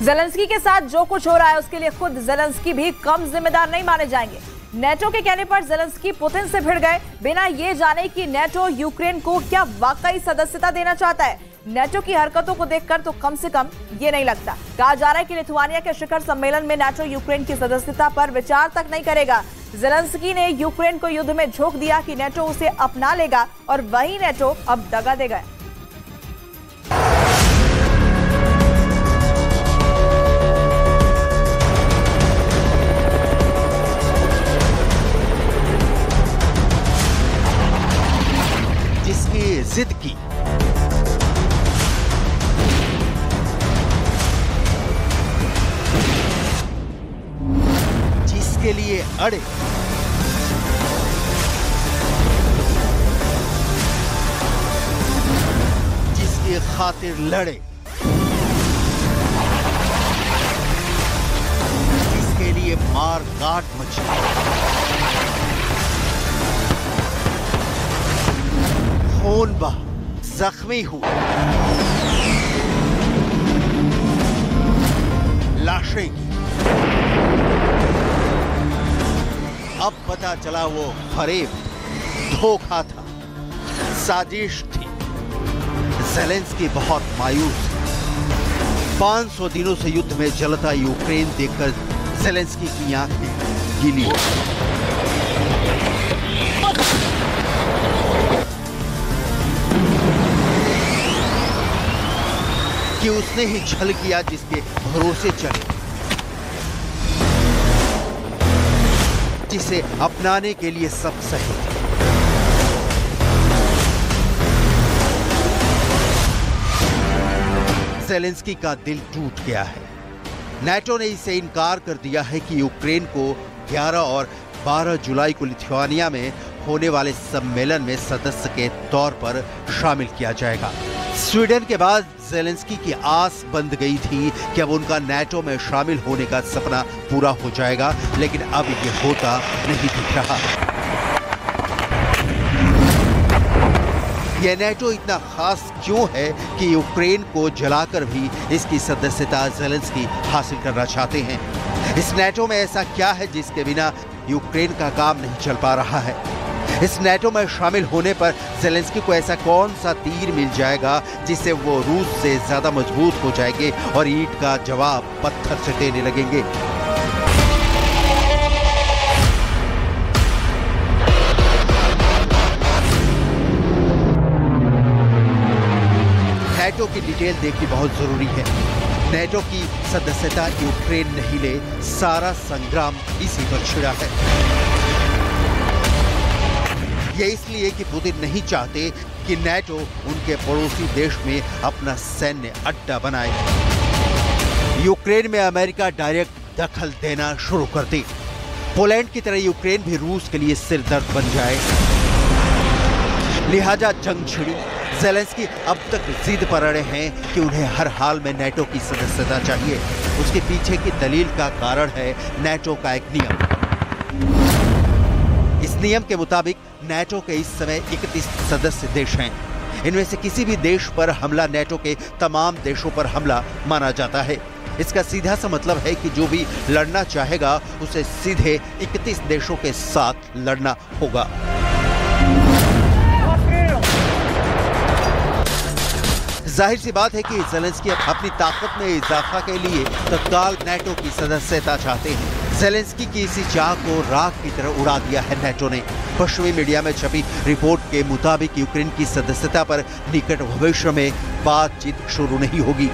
Zelensky के साथ जो कुछ हो रहा है उसके लिए खुद ज़ेलेंस्की भी कम जिम्मेदार नहीं माने जाएंगे। नेटो के कहने पर ज़ेलेंस्की पुतिन से भिड़ गए, बिना ये जाने कि नेटो यूक्रेन को क्या वाकई सदस्यता देना चाहता है। नेटो की हरकतों को देखकर तो कम से कम ये नहीं लगता। कहा जा रहा है कि लिथुआनिया के शिखर सम्मेलन में नेटो यूक्रेन की सदस्यता पर विचार तक नहीं करेगा। ज़ेलेंस्की ने यूक्रेन को युद्ध में झोंक दिया कि नेटो उसे अपना लेगा और वही नेटो अब दगा देगा। जिसकी जिद की, जिसके लिए अड़े, जिसकी खातिर लड़े, जिसके लिए मार काट मची, खून बहा, जख्मी हुआ, लाशें की। अब पता चला वो फरेब, धोखा था, साजिश थी। ज़ेलेंस्की बहुत मायूस। 500 दिनों से युद्ध में जलता यूक्रेन देखकर ज़ेलेंस्की की आंखें गीली। कि उसने ही छल किया जिसके भरोसे चले, जिसे अपनाने के लिए सब सही। ज़ेलेंस्की का दिल टूट गया है। नेटो ने इसे इनकार कर दिया है कि यूक्रेन को 11 और 12 जुलाई को लिथुआनिया में होने वाले सम्मेलन में सदस्य के तौर पर शामिल किया जाएगा। स्वीडन के बाद ज़ेलेंस्की की आस बंध गई थी कि अब उनका नेटो में शामिल होने का सपना पूरा हो जाएगा, लेकिन अब ये होता नहीं दिख रहा। यह नेटो इतना खास क्यों है कि यूक्रेन को जलाकर भी इसकी सदस्यता ज़ेलेंस्की हासिल करना चाहते हैं? इस नेटो में ऐसा क्या है जिसके बिना यूक्रेन का काम नहीं चल पा रहा है? इस नेटो में शामिल होने पर ज़ेलेंस्की को ऐसा कौन सा तीर मिल जाएगा जिससे वो रूस से ज्यादा मजबूत हो जाएंगे और ईंट का जवाब पत्थर से देने लगेंगे? नेटो की डिटेल देखनी बहुत जरूरी है। नेटो की सदस्यता यूक्रेन नहीं ले, सारा संग्राम इसी पर छिड़ा है। ये इसलिए कि पुतिन नहीं चाहते कि नेटो उनके पड़ोसी देश में अपना सैन्य अड्डा बनाए। यूक्रेन में अमेरिका डायरेक्ट दखल देना शुरू कर दे। पोलैंड की तरह यूक्रेन भी रूस के लिए सिरदर्द बन जाए। लिहाजा जंग छिड़ी। ज़ेलेंस्की अब तक जिद पर अड़े हैं कि उन्हें हर हाल में नेटो की सदस्यता चाहिए। उसके पीछे की दलील का कारण है नेटो का एक नियम। इस नियम के मुताबिक नेटो के इस समय 31 सदस्य देश हैं। इनमें से किसी भी देश पर हमला नेटो के तमाम देशों पर हमला माना जाता है। इसका सीधा सा मतलब है कि जो भी लड़ना चाहेगा उसे सीधे 31 देशों के साथ लड़ना होगा। जाहिर सी बात है कि ज़ेलेंस्की अपनी ताकत में इजाफा के लिए तत्काल नेटो की सदस्यता चाहते हैं। ज़ेलेंस्की की इसी चाह को राख की तरह उड़ा दिया है नेटो ने। पश्चिमी मीडिया में छपी रिपोर्ट के मुताबिक यूक्रेन की सदस्यता पर निकट भविष्य में बातचीत शुरू नहीं होगी।